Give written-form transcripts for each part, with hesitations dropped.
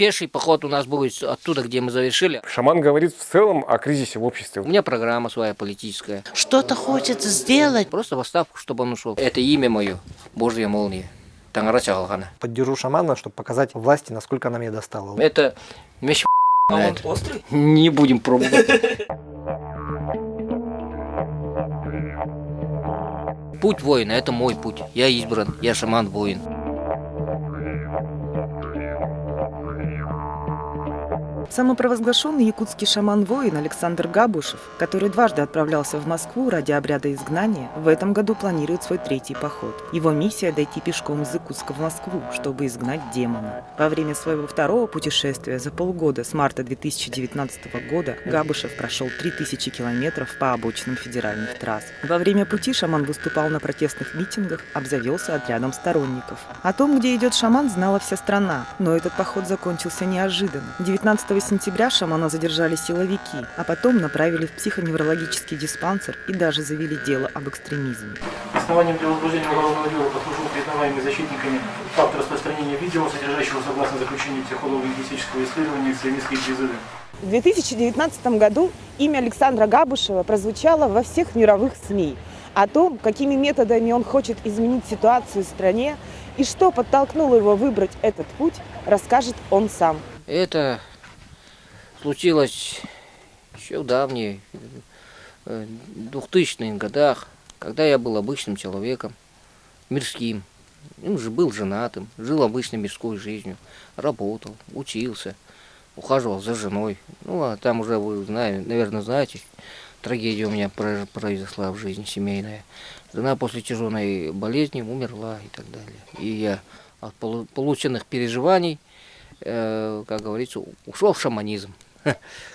Пеший поход у нас будет оттуда, где мы завершили. Шаман говорит в целом о кризисе в обществе. У меня программа своя политическая. Что-то хочется сделать. Просто в отставку, чтобы он ушел. Это имя мое, Божья молния. Тангара Чагалхана. Поддержу шамана, чтобы показать власти, насколько она мне достала. Это вещь. А он острый? Не будем пробовать. Путь воина – это мой путь. Я избран, я шаман-воин. Самопровозглашенный якутский шаман-воин Александр Габушев, который дважды отправлялся в Москву ради обряда изгнания, в этом году планирует свой 3-й поход. Его миссия – дойти пешком из Иркутска в Москву, чтобы изгнать демона. Во время своего 2-го путешествия за полгода с марта 2019 года Габушев прошел 3000 километров по обочинам федеральных трасс. Во время пути шаман выступал на протестных митингах, обзавелся отрядом сторонников. О том, где идет шаман, знала вся страна, но этот поход закончился неожиданно. 19 сентября шамана задержали силовики, а потом направили в психоневрологический диспансер и даже завели дело об экстремизме. Основанием для возбуждения уголовного дела послужил признаваемый защитниками факт распространения видео, содержащего, согласно заключению психолого-лингвистического исследования, экстремистские призывы. В 2019 году имя Александра Габушева прозвучало во всех мировых СМИ. О том, какими методами он хочет изменить ситуацию в стране и что подтолкнуло его выбрать этот путь, расскажет он сам. Это случилось еще в давние 2000-х годах, когда я был обычным человеком, мирским. Он же был женатым, жил обычной мирской жизнью, работал, учился, ухаживал за женой. Ну, а там уже вы наверное, знаете, трагедия у меня произошла в жизни семейная. Жена после тяжелой болезни умерла и так далее. И я от полученных переживаний, как говорится, ушел в шаманизм,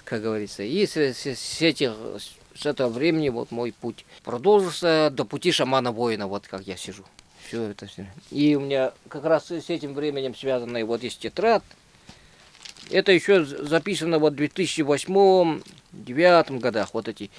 как говорится. И с этого времени вот мой путь продолжился до пути шамана-воина, вот как я сижу. Все это все. И у меня как раз с этим временем связано вот есть тетрадь. Это еще записано вот в 2008-2009 годах, вот эти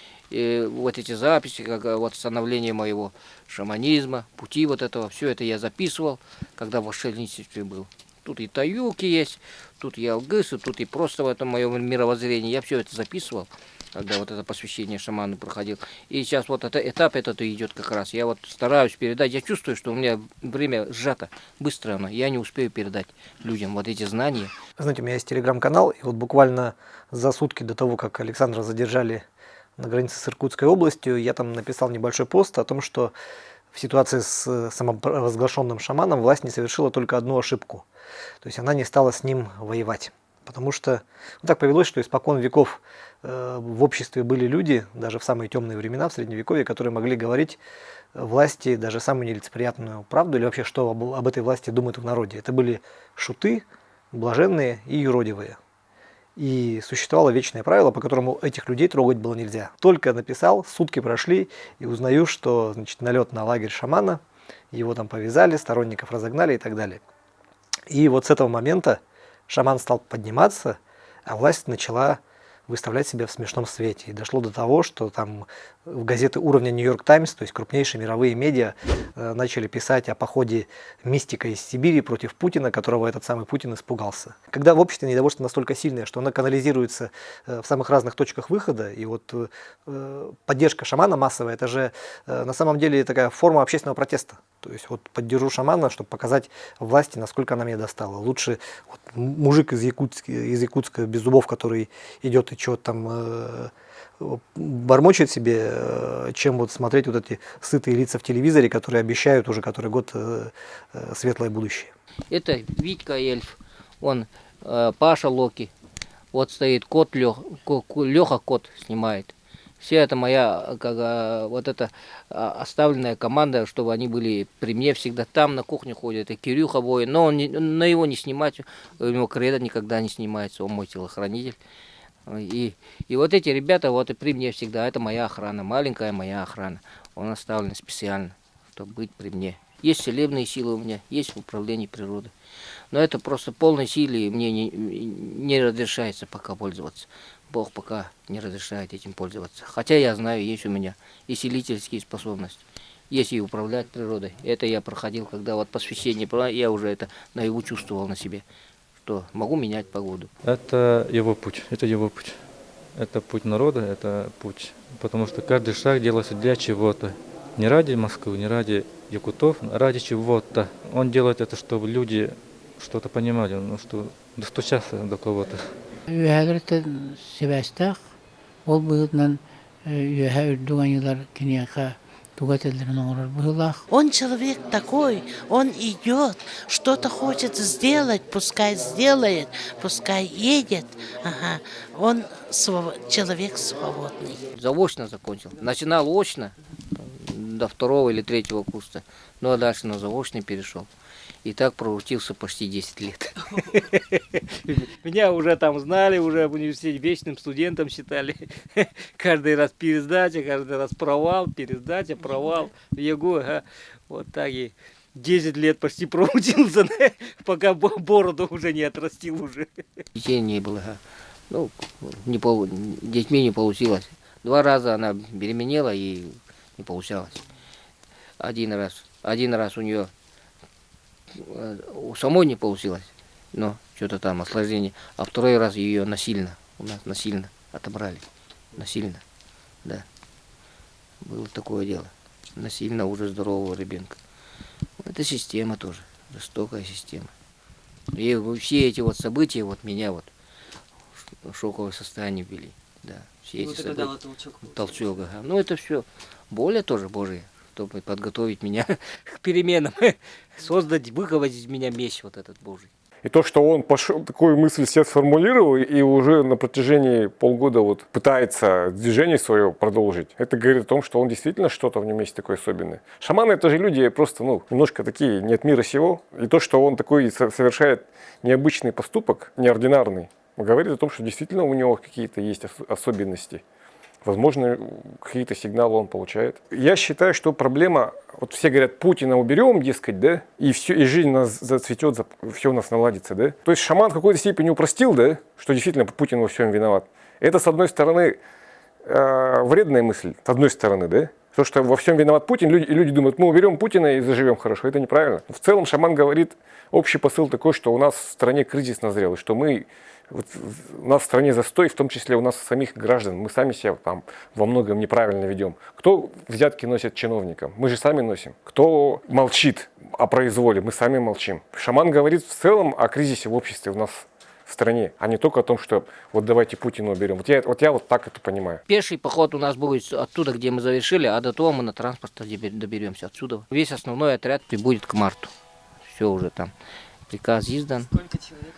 записи, как вот становление моего шаманизма, пути вот этого, все это я записывал, когда в отшельничестве был. Тут и таюки есть, тут и алгысы, тут и просто в этом моем мировоззрении. Я все это записывал, когда вот это посвящение шаману проходил. И сейчас вот этап этот идет как раз. Я вот стараюсь передать. Я чувствую, что у меня время сжато, быстро оно. Я не успею передать людям вот эти знания. Знаете, у меня есть телеграм-канал, и вот буквально за сутки до того, как Александра задержали на границе с Иркутской областью, я там написал небольшой пост о том, что в ситуации с самопровозглашенным шаманом власть не совершила только одну ошибку. То есть она не стала с ним воевать. Потому что так повелось, что испокон веков в обществе были люди, даже в самые темные времена, в Средневековье, которые могли говорить власти даже самую нелицеприятную правду или вообще что об этой власти думают в народе. Это были шуты, блаженные и юродивые. И существовало вечное правило, по которому этих людей трогать было нельзя. Только написал, сутки прошли, и узнаю, что налет на лагерь шамана, его там повязали, сторонников разогнали и так далее. И вот с этого момента шаман стал подниматься, а власть начала выставлять себя в смешном свете. И дошло до того, что там в газеты уровня Нью-Йорк Таймс, то есть крупнейшие мировые медиа, начали писать о походе мистика из Сибири против Путина, которого этот самый Путин испугался. Когда в обществе недовольство настолько сильное, что оно канализируется в самых разных точках выхода, и вот поддержка шамана массовая, это же на самом деле такая форма общественного протеста. То есть вот поддержу шамана, чтобы показать власти, насколько она мне достала. Лучше вот, мужик из Якутска без зубов, который идет и что-то там бормочет себе, чем вот смотреть вот эти сытые лица в телевизоре, которые обещают уже который год светлое будущее. Это Витька Эльф, он Паша Локи, вот стоит кот Леха кот снимает. Все это моя вот эта оставленная команда, чтобы они были при мне всегда там, на кухне ходят. И Кирюха воин, но на его не снимать, у него кредо никогда не снимается, он мой телохранитель. И вот эти ребята вот и при мне всегда, это моя охрана, маленькая моя охрана. Он оставлен специально, чтобы быть при мне. Есть целебные силы у меня, есть управление природой. Но это просто полной силой мне не разрешается пока пользоваться. Бог пока не разрешает этим пользоваться. Хотя я знаю, есть у меня и целительские способности, есть и управлять природой. Это я проходил, когда вот посвящение, я уже это наяву чувствовал на себе. что могу менять погоду. Это его путь, это его путь. Это путь народа, это путь. Потому что каждый шаг делается для чего-то. Не ради Москвы, не ради якутов, а ради чего-то. Он делает это, чтобы люди что-то понимали, ну, что достучаться до кого-то. Үйәгіртін себәстәқ, ол бұғытнан үйәға үрді ғанилар кенеға тугателерін оңырар бұғылақ. Он человек такой, он идет, что-то хочет сделать, пускай сделает, пускай едет. Ага. Он человек свободный. Заочно закончил. Начинал очно до 2 или 3 курса, ну а дальше на заочный перешел. И так проучился почти 10 лет. Меня уже там знали, уже в университете вечным студентом считали. Каждый раз пересдача, каждый раз провал, пересдача, провал. В ЕГУ, вот так и 10 лет почти проучился, пока бороду уже не отрастил уже. Детей не было. Ну, детьми не получилось. 2 раза она беременела и не получалось. Один раз у нее у самой не получилось, но что-то там осложнение. А 2 раз ее у нас насильно отобрали. Насильно, да. Было такое дело. Насильно уже здорового ребенка. Это система тоже, жестокая система. И все эти вот события вот меня вот в шоковое состояние ввели. Да, все эти события. Толчок, ага. Ну это все воля тоже Божия, чтобы подготовить меня к переменам, создать, выковать из меня меч вот этот Божий. И то, что он пошел, такую мысль себе сформулировал и уже на протяжении полгода вот пытается движение свое продолжить, это говорит о том, что он действительно что-то в нем есть такое особенное. Шаманы — это же люди просто, немножко такие не от мира сего. И то, что он такой совершает необычный поступок, неординарный, говорит о том, что действительно у него какие-то есть особенности. Возможно, какие-то сигналы он получает. Я считаю, что проблема, вот все говорят, Путина уберем, дескать, да, и все, и жизнь у нас зацветет, все у нас наладится, да. То есть шаман в какой-то степени упростил, да, что действительно Путин во всем виноват. Это, с одной стороны, вредная мысль, с одной стороны, да. То, что во всем виноват Путин, люди думают, мы уберем Путина и заживем хорошо. Это неправильно. В целом шаман говорит, общий посыл такой, что у нас в стране кризис назрел, и что у нас в стране застой, в том числе у нас самих граждан. Мы сами себя там во многом неправильно ведем. Кто взятки носит чиновникам? Мы же сами носим. Кто молчит о произволе? Мы сами молчим. Шаман говорит в целом о кризисе в обществе у нас в стране, а не только о том, что вот давайте Путина уберем. Вот я вот так это понимаю. Пеший поход у нас будет оттуда, где мы завершили, а до того мы на транспорте доберемся отсюда. Весь основной отряд прибудет к марту. Все уже там. Приказ издан. Сколько человек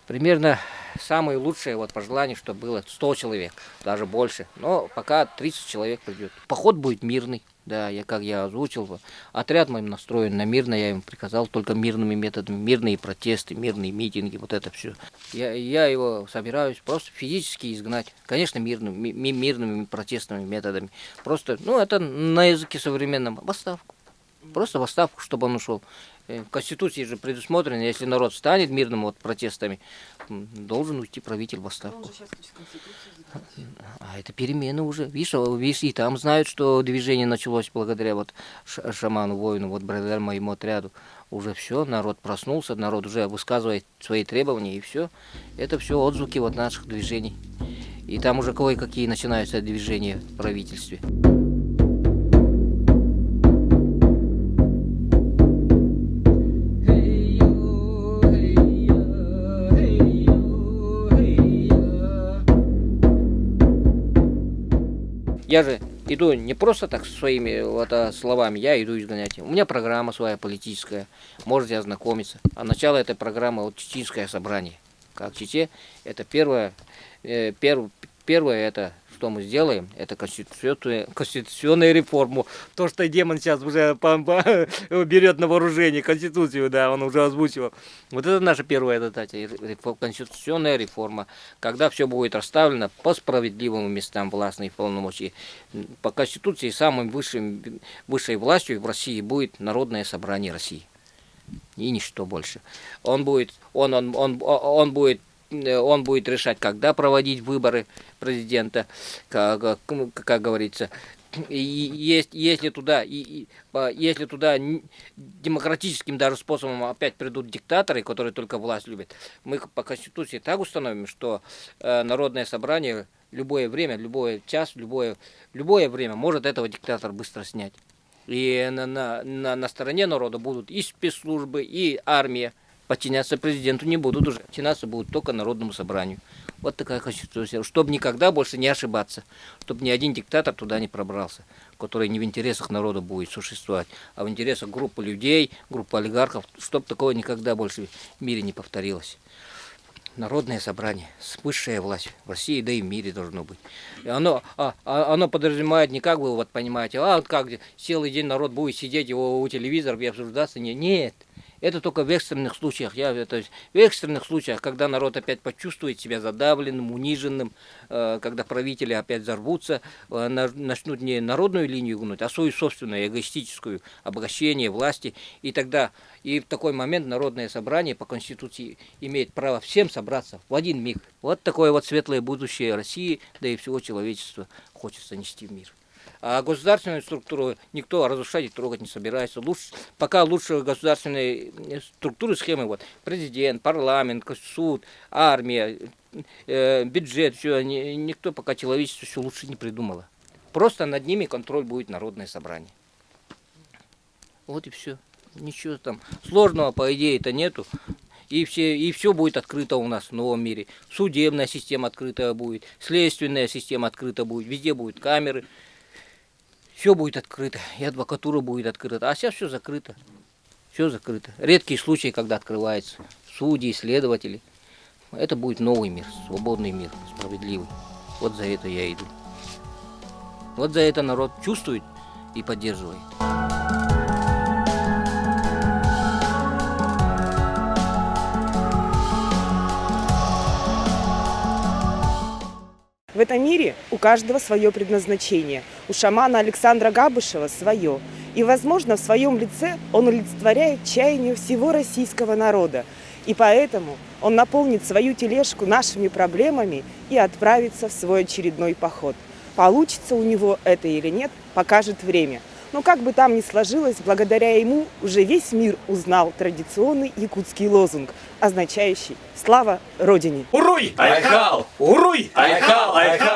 Примерно самые лучшие вот пожелания, чтобы было 100 человек, даже больше. Но пока 30 человек придет. Поход будет мирный, да, как я озвучил. Отряд мой настроен на мирно, я им приказал только мирными методами, мирные протесты, мирные митинги, вот это все. Я его собираюсь просто физически изгнать. Конечно, мирными протестными методами. Просто, это на языке современном, в отставку. Просто в отставку, чтобы он ушел. В Конституции же предусмотрено, если народ станет мирным протестами, должен уйти правитель в отставку. А это перемены уже. Видишь, и там знают, что движение началось благодаря шаману, воину, благодаря моему отряду. Уже все, народ проснулся, народ уже высказывает свои требования, и все. Это все отзвуки наших движений. И там уже кое-какие начинаются движения в правительстве. Я же иду не просто так своими словами, я иду изгонять. У меня программа своя политическая, можете ознакомиться. А начало этой программы Чеченское собрание. Как Чече, это первое, это что мы сделаем, это конституционную реформу. То, что демон сейчас уже берет на вооружение, Конституцию, да, он уже озвучивал. Вот это наша первая задача, конституционная реформа. Когда все будет расставлено по справедливым местам властных полномочий. По Конституции самой высшей властью в России будет Народное собрание России. И ничто больше. Он будет решать, когда проводить выборы президента, как говорится, если туда демократическим даже способом опять придут диктаторы, которые только власть любят, мы по Конституции так установим, что народное собрание любое время, любой час, любое время может этого диктатора быстро снять. И на стороне народа будут и спецслужбы, и армия. Подчиняться президенту не будут уже. Подчиняться будут только народному собранию. Вот такая Конституция. Чтобы никогда больше не ошибаться. Чтобы ни один диктатор туда не пробрался, который не в интересах народа будет существовать, а в интересах группы людей, группы олигархов. Чтобы такого никогда больше в мире не повторилось. Народное собрание, высшая власть в России, да и в мире должно быть. И оно подразумевает не как вы вот понимаете, вот как целый день народ будет сидеть у телевизора и обсуждаться. Нет. Это только в экстренных случаях. То есть в экстренных случаях, когда народ опять почувствует себя задавленным, униженным, когда правители опять взорвутся, начнут не народную линию гнуть, а свою собственную эгоистическую обогащение власти. И тогда, и в такой момент Народное собрание по Конституции имеет право всем собраться в один миг. Вот такое вот светлое будущее России, да и всего человечества хочется нести в мир. А государственную структуру никто разрушать и трогать не собирается. Пока лучше государственные структуры, схемы, вот, президент, парламент, суд, армия, бюджет, все, никто пока человечество все лучше не придумало. Просто над ними контроль будет Народное собрание. Вот и все. Ничего там сложного, по идее-то, нету. И все будет открыто у нас в новом мире. Судебная система открытая будет, следственная система открыта будет, везде будут камеры. Все будет открыто, и адвокатура будет открыта. А сейчас все закрыто. Все закрыто. Редкие случаи, когда открываются судьи, следователи. Это будет новый мир, свободный мир, справедливый. Вот за это я иду. Вот за это народ чувствует и поддерживает. В этом мире у каждого свое предназначение. У шамана Александра Габушева свое. И, возможно, в своем лице он олицетворяет чаяние всего российского народа. И поэтому он наполнит свою тележку нашими проблемами и отправится в свой очередной поход. Получится у него это или нет, покажет время. Но как бы там ни сложилось, благодаря ему уже весь мир узнал традиционный якутский лозунг, означающий «Слава Родине!». Уруй! Айхал! Уруй! Айхал! Айхал!